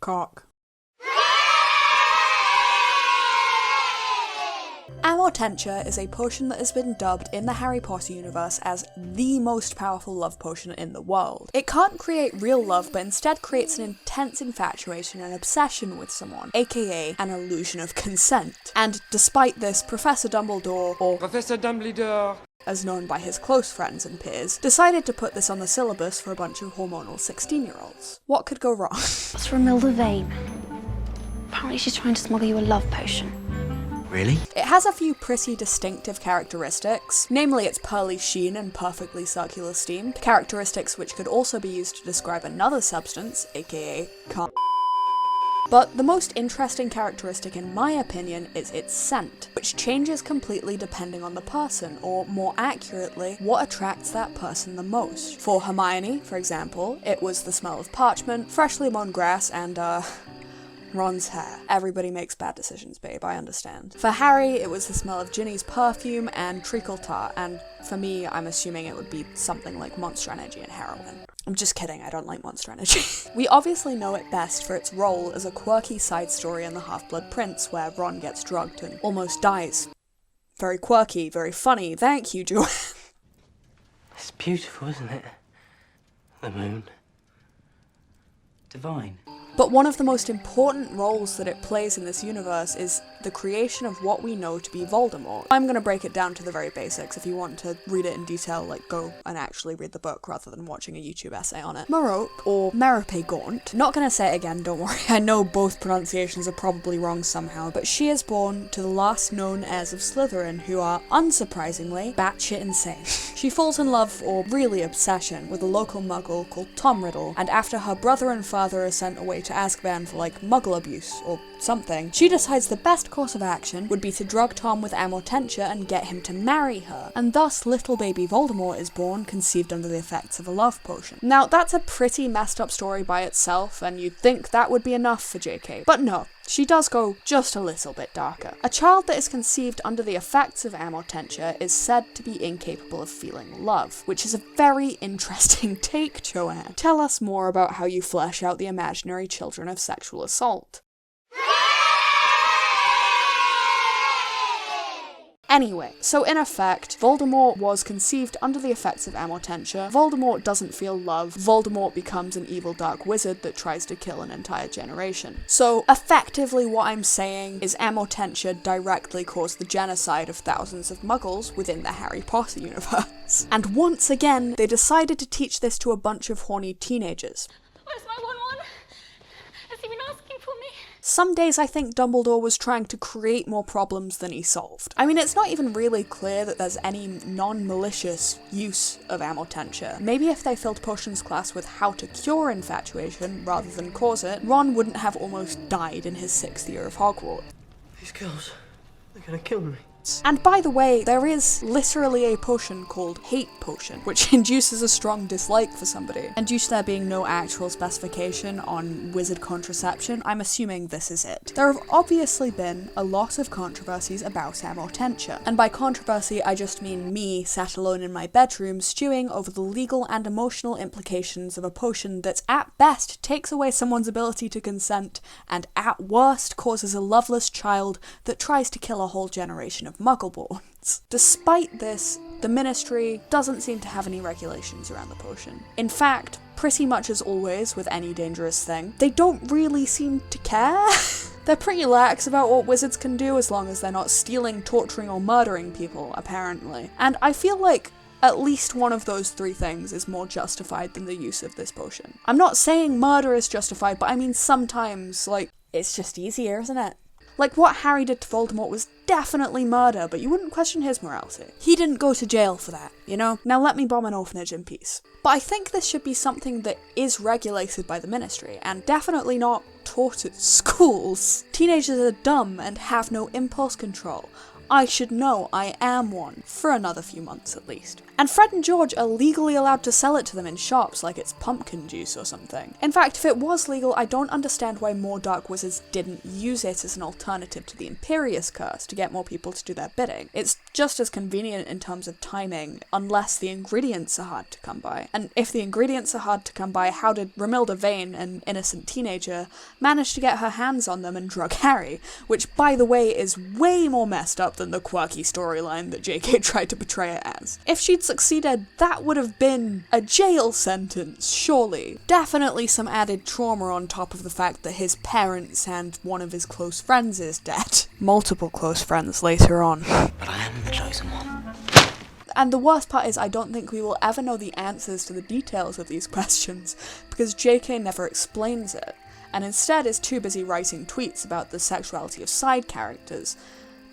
Cock. Amortentia is a potion that has been dubbed in the Harry Potter universe as the most powerful love potion in the world. It can't create real love, but instead creates an intense infatuation and obsession with someone, aka an illusion of consent. And despite this, Professor Dumbledore, or Professor Dumbledore, as known by his close friends and peers, decided to put this on the syllabus for a bunch of hormonal 16-year-olds. What could go wrong? That's Romilda Vane. Apparently she's trying to smuggle you a love potion. Really? It has a few pretty distinctive characteristics, namely its pearly sheen and perfectly circular steam, characteristics which could also be used to describe another substance, aka cum. But the most interesting characteristic in my opinion is its scent, which changes completely depending on the person, or more accurately, what attracts that person the most. For Hermione, for example, it was the smell of parchment, freshly mown grass, and Ron's hair. Everybody makes bad decisions, babe, I understand. For Harry, it was the smell of Ginny's perfume and treacle tar, and for me, I'm assuming it would be something like Monster Energy and heroin. I'm just kidding, I don't like Monster Energy. We obviously know it best for its role as a quirky side story in The Half-Blood Prince, where Ron gets drugged and almost dies. Very quirky, very funny, thank you, Joanne. It's beautiful, isn't it? The moon. Divine. But one of the most important roles that it plays in this universe is the creation of what we know to be Voldemort. I'm gonna break it down to the very basics. If you want to read it in detail, like, go and actually read the book rather than watching a YouTube essay on it. Merope, or Meripegaunt, not gonna say it again, don't worry, I know both pronunciations are probably wrong somehow, but she is born to the last known heirs of Slytherin, who are, unsurprisingly, batshit insane. She falls in love, or really obsession, with a local muggle called Tom Riddle, and after her brother and father are sent away to Azkaban for like muggle abuse or something, she decides the best course of action would be to drug Tom with amortentia and get him to marry her, and thus little baby Voldemort is born, conceived under the effects of a love potion. Now that's a pretty messed up story by itself, and you'd think that would be enough for JK, but no. She does go just a little bit darker. A child that is conceived under the effects of amortentia is said to be incapable of feeling love, which is a very interesting take, Joanne. Tell us more about how you flesh out the imaginary children of sexual assault. Anyway, so in effect, Voldemort was conceived under the effects of amortentia, Voldemort doesn't feel love, Voldemort becomes an evil dark wizard that tries to kill an entire generation. So effectively what I'm saying is amortentia directly caused the genocide of thousands of muggles within the Harry Potter universe. And once again, they decided to teach this to a bunch of horny teenagers. Where's my 1-1? Has he been asking for me? Some days I think Dumbledore was trying to create more problems than he solved. I mean, it's not even really clear that there's any non-malicious use of amortentia. Maybe if they filled potions class with how to cure infatuation rather than cause it, Ron wouldn't have almost died in his 6th year of Hogwarts. These girls, they're gonna kill me. And by the way, there is literally a potion called Hate Potion, which induces a strong dislike for somebody. And due to there being no actual specification on wizard contraception, I'm assuming this is it. There have obviously been a lot of controversies about amortentia, and by controversy I just mean me sat alone in my bedroom stewing over the legal and emotional implications of a potion that at best takes away someone's ability to consent, and at worst causes a loveless child that tries to kill a whole generation of Muggleborns. Despite this, the Ministry doesn't seem to have any regulations around the potion. In fact, pretty much as always with any dangerous thing, they don't really seem to care. They're pretty lax about what wizards can do as long as they're not stealing, torturing, or murdering people, apparently. And I feel like at least one of those three things is more justified than the use of this potion. I'm not saying murder is justified, but I mean sometimes, like, it's just easier, isn't it? Like, what Harry did to Voldemort was definitely murder, but you wouldn't question his morality. He didn't go to jail for that, you know? Now let me bomb an orphanage in peace. But I think this should be something that is regulated by the Ministry, and definitely not taught at schools. Teenagers are dumb and have no impulse control. I should know I am one, for another few months at least. And Fred and George are legally allowed to sell it to them in shops like it's pumpkin juice or something. In fact, if it was legal, I don't understand why more dark wizards didn't use it as an alternative to the Imperious Curse to get more people to do their bidding. It's just as convenient in terms of timing, unless the ingredients are hard to come by. And if the ingredients are hard to come by, how did Romilda Vane, an innocent teenager, manage to get her hands on them and drug Harry? Which, by the way, is way more messed up than the quirky storyline that JK tried to portray it as. If she'd succeeded, that would have been a jail sentence, surely. Definitely some added trauma on top of the fact that his parents and one of his close friends is dead. Multiple close friends later on. But I am the chosen one. And the worst part is I don't think we will ever know the answers to the details of these questions, because JK never explains it, and instead is too busy writing tweets about the sexuality of side characters.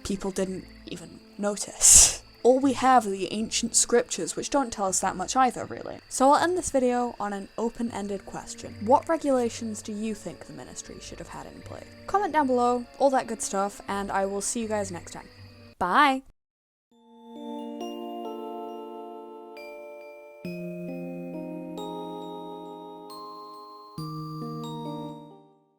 People didn't even notice. All we have are the ancient scriptures, which don't tell us that much either, really. So I'll end this video on an open-ended question. What regulations do you think the Ministry should have had in play? Comment down below, all that good stuff, and I will see you guys next time. Bye!